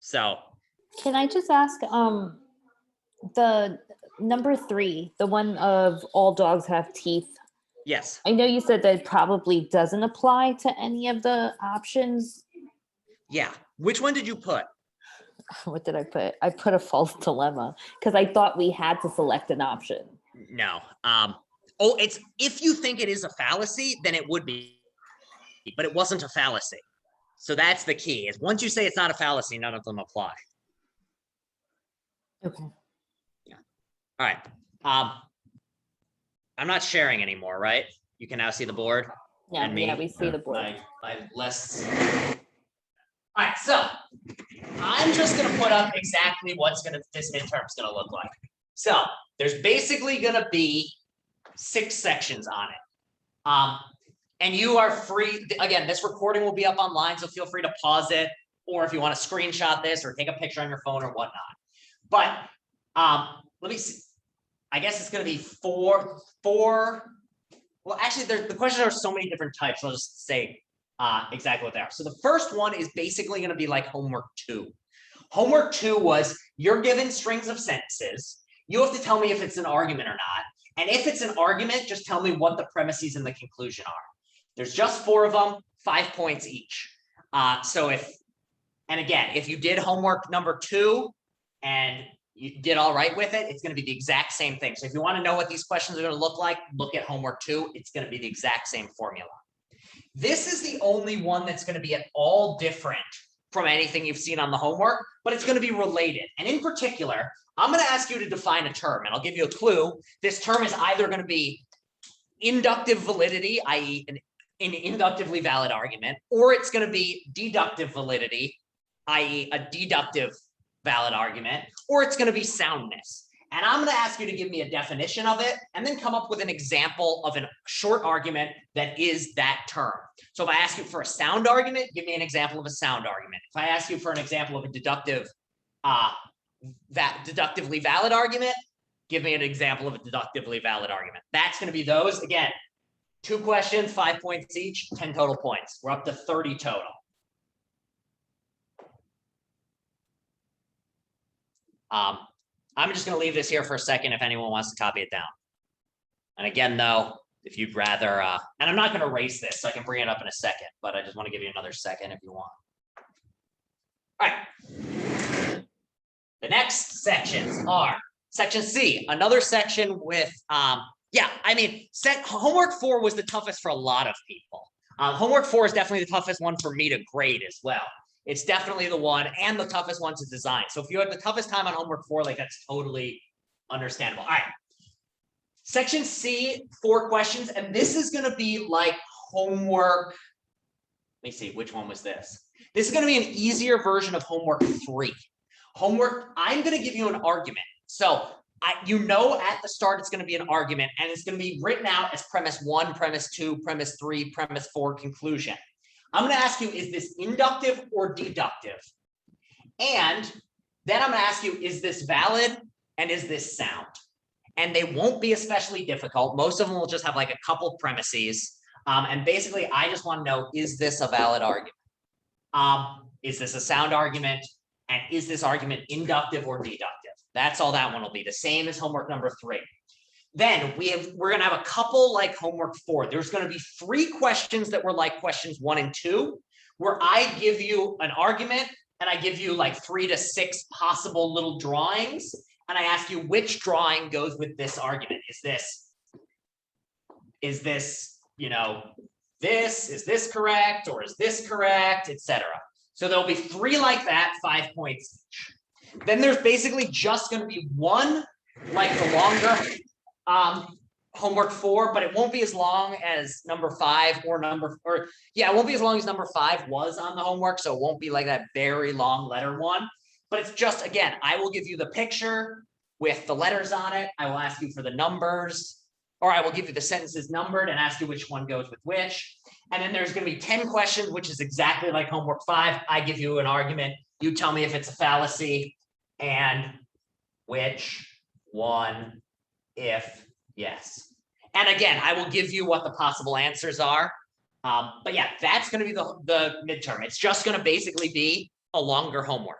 So. Can I just ask, the number 3, the one of all dogs have teeth? Yes. I know you said that it probably doesn't apply to any of the options. Yeah. Which one did you put? What did I put? I put a false dilemma because I thought we had to select an option. No. Oh, it's, if you think it is a fallacy, then it would be, but it wasn't a fallacy. So that's the key, is once you say it's not a fallacy, none of them apply. Okay. All right. I'm not sharing anymore, right? You can now see the board. Yeah, And me. yeah, we see the board. My lists. All right, so I'm just gonna put up exactly what's this midterm's gonna look like. So there's basically gonna be 6 sections on it. And you are free, again, this recording will be up online, so feel free to pause it, or if you want to screenshot this or take a picture on your phone or whatnot. But let me see. I guess it's gonna be four. Well, actually, the questions are so many different types. I'll just say exactly what they are. So the first one is basically going to be like homework 2. Homework 2 was you're given strings of sentences. You have to tell me if it's an argument or not. And if it's an argument, just tell me what the premises and the conclusion are. There's just 4 of them, 5 points each. And again, if you did homework number 2 and you did all right with it, it's going to be the exact same thing. So if you want to know what these questions are going to look like, look at homework 2. It's going to be the exact same formula. This is the only one that's going to be at all different from anything you've seen on the homework, but it's going to be related. And in particular, I'm going to ask you to define a term, and I'll give you a clue. This term is either going to be inductive validity, i.e. an inductively valid argument, or it's going to be deductive validity, i.e. a deductive valid argument, or it's going to be soundness. And I'm going to ask you to give me a definition of it and then come up with an example of a short argument that is that term. So if I ask you for a sound argument, give me an example of a sound argument. If I ask you for an example of a deductively valid argument, give me an example of a deductively valid argument. That's going to be those. Again, 2 questions, 5 points each, 10 total points. We're up to 30 total. I'm just going to leave this here for a second if anyone wants to copy it down. And again, though, if you'd rather, and I'm not going to erase this, so I can bring it up in a second, but I just want to give you another second if you want. All right. The next sections are section C, another section with, homework 4 was the toughest for a lot of people. Homework 4 is definitely the toughest one for me to grade as well. It's definitely the one and the toughest one to design. So if you had the toughest time on homework 4, like that's totally understandable. All right. Section C, 4 questions, and this is going to be like homework. Let me see, which one was this? This is going to be an easier version of homework 3. Homework, I'm going to give you an argument. So at the start, it's going to be an argument, and it's going to be written out as premise 1, premise 2, premise 3, premise 4, conclusion. I'm going to ask you, is this inductive or deductive? And then I'm going to ask you, is this valid and is this sound? And they won't be especially difficult. Most of them will just have like a couple premises. And basically, I just want to know, is this a valid argument? Is this a sound argument? And is this argument inductive or deductive? That's all that one will be. The same as homework number 3. Then we're going to have a couple like homework 4. There's going to be 3 questions that were like questions 1 and 2, where I give you an argument and I give you like 3 to 6 possible little drawings. And I ask you which drawing goes with this argument. Is this correct? Or is this correct, etc. So there'll be 3 like that, 5 points each. Then there's basically just going to be 1 like the longer homework 4, but it won't be as long as number 5 it won't be as long as number 5 was on the homework, so it won't be like that very long letter one. But it's just, again, I will give you the picture with the letters on it. I will ask you for the numbers, or I will give you the sentences numbered and ask you which one goes with which. And then there's going to be 10 questions, which is exactly like homework 5. I give you an argument. You tell me if it's a fallacy and which one, if yes. And again, I will give you what the possible answers are. But yeah, that's going to be the midterm. It's just going to basically be a longer homework.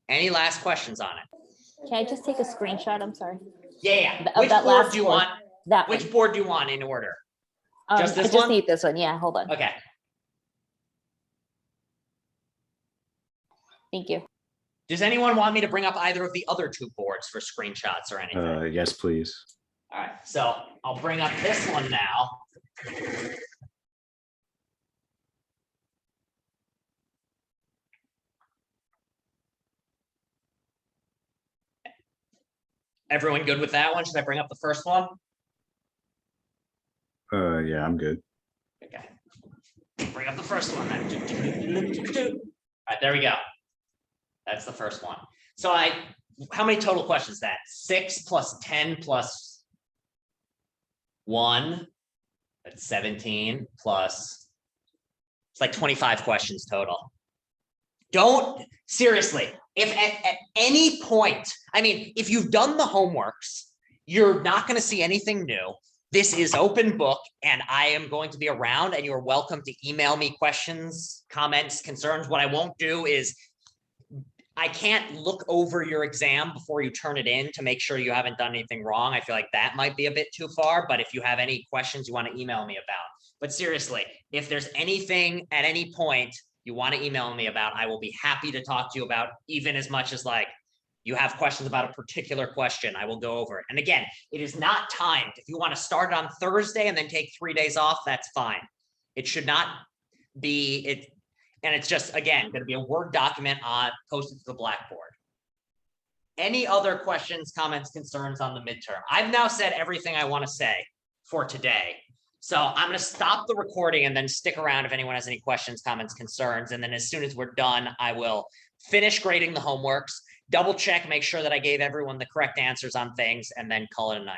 Any last questions on it? Can I just take a screenshot? I'm sorry. Yeah. Of Which that board last do you board. want? That Which one. board do you want in order? Just I this just one? need this one. Yeah, hold on. Okay. Thank you. Does anyone want me to bring up either of the other 2 boards for screenshots or anything? Yes, please. All right, so I'll bring up this one now. Everyone good with that one? Should I bring up the first one? Yeah, I'm good. Okay. Bring up the first one then. All right, there we go. That's the first one. So how many total questions is that? 6 plus 10 plus 1. That's 17 plus, it's like 25 questions total. Don't, seriously, if at any point, I mean, if you've done the homeworks, you're not going to see anything new. This is open book, and I am going to be around, and you're welcome to email me questions, comments, concerns. What I won't do is I can't look over your exam before you turn it in to make sure you haven't done anything wrong. I feel like that might be a bit too far, but if you have any questions you want to email me about. But seriously, if there's anything at any point you want to email me about, I will be happy to talk to you about, even as much as like you have questions about a particular question, I will go over it. And again, it is not timed. If you want to start on Thursday and then take 3 days off, that's fine. It should not be it. And it's just, again, going to be a Word document posted to the Blackboard. Any other questions, comments, concerns on the midterm? I've now said everything I want to say for today. So I'm going to stop the recording and then stick around if anyone has any questions, comments, concerns. And then as soon as we're done, I will finish grading the homeworks, double check, make sure that I gave everyone the correct answers on things, and then call it a night.